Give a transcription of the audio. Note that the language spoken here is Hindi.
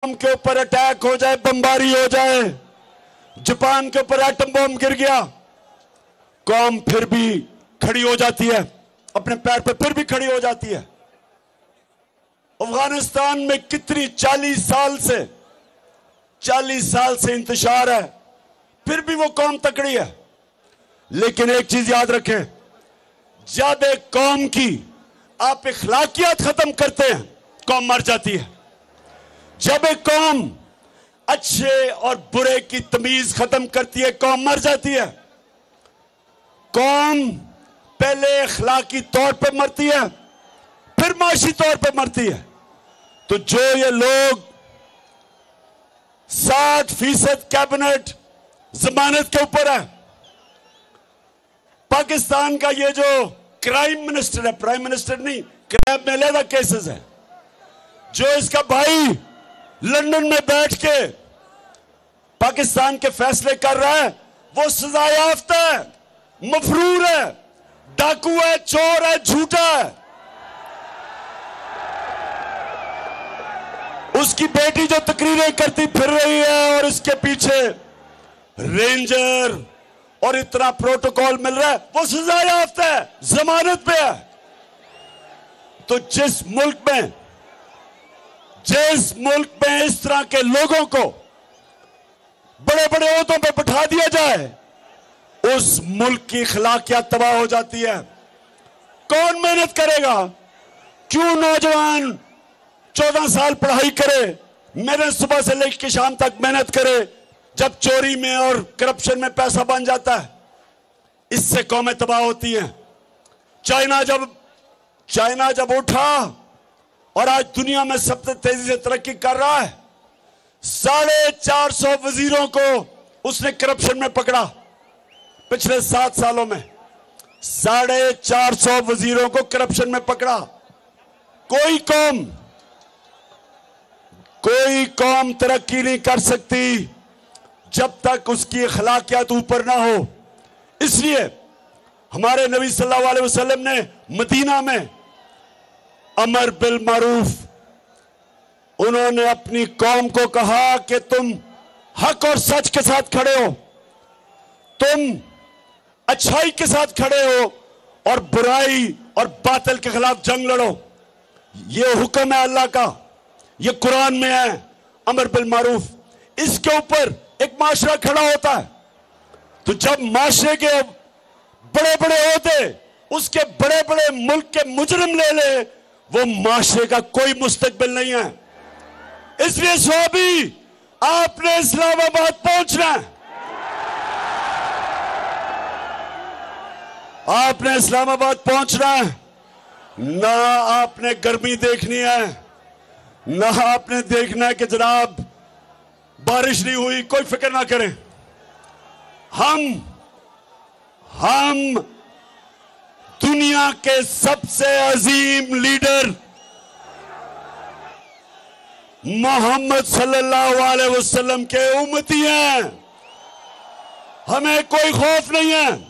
के ऊपर अटैक हो जाए, बमबारी हो जाए, जापान के ऊपर एटम बम गिर गया, कौम फिर भी खड़ी हो जाती है, अपने पैर पे फिर भी खड़ी हो जाती है। अफगानिस्तान में कितनी 40 साल से इंतशार है, फिर भी वो कौम तकड़ी है। लेकिन एक चीज याद रखें, जब एक कौम की आप इखलाकियात खत्म करते हैं, कौम मर जाती है। जब एक कौम अच्छे और बुरे की तमीज खत्म करती है, कौम मर जाती है। कौम पहले इखलाकी तौर पे मरती है, फिर माशी तौर पे मरती है। तो जो ये लोग 60% कैबिनेट जमानत के ऊपर है, पाकिस्तान का ये जो क्राइम मिनिस्टर है, प्राइम मिनिस्टर नहीं, क्राइम में अलग केसेस है, जो इसका भाई लंदन में बैठ के पाकिस्तान के फैसले कर रहा है, वो सजा याफ्ता है, मफरूर है, डाकू है, चोर है, झूठा है। उसकी बेटी जो तकरीरें करती फिर रही है और इसके पीछे रेंजर और इतना प्रोटोकॉल मिल रहा है, वो सजा याफ्ता है, जमानत पे है। तो जिस मुल्क में इस तरह के लोगों को बड़े बड़े ओहदों पे बिठा दिया जाए, उस मुल्क की अखलाकियात तबाह हो जाती है। कौन मेहनत करेगा? क्यों नौजवान 14 साल पढ़ाई करे, मेहनत सुबह से लेकर शाम तक मेहनत करे, जब चोरी में और करप्शन में पैसा बन जाता है, इससे कौमें तबाह होती हैं। चाइना जब उठा और आज दुनिया में सबसे तेजी से तरक्की कर रहा है, 450 वजीरों को उसने करप्शन में पकड़ा। पिछले 7 सालों में 450 वजीरों को करप्शन में पकड़ा। कोई कौम तरक्की नहीं कर सकती जब तक उसकी अखलाकियात ऊपर ना हो। इसलिए हमारे नबी सल्लल्लाहु अलैहि वसल्लम ने मदीना में अमर बिल मारूफ, उन्होंने अपनी कौम को कहा कि तुम हक और सच के साथ खड़े हो, तुम अच्छाई के साथ खड़े हो और बुराई और बातिल के खिलाफ जंग लड़ो। ये हुक्म है अल्लाह का, ये कुरान में है, अमर बिल मारूफ। इसके ऊपर एक माशरा खड़ा होता है। तो जब माशरे के बड़े बड़े ओहदे उसके बड़े बड़े मुल्क के मुजरिम ले ले, वो माशरे का कोई मुस्तकबिल नहीं है। इसलिए स्वाबी, आपने इस्लामाबाद पहुंचना है, आपने इस्लामाबाद पहुंचना है। ना आपने गर्मी देखनी है, ना आपने देखना है कि जनाब बारिश नहीं हुई, कोई फिक्र ना करें। हम दुनिया के सबसे अजीम लीडर मोहम्मद सल्लल्लाहु अलैहि वसल्लम के उम्मती हैं। हमें कोई खौफ नहीं है।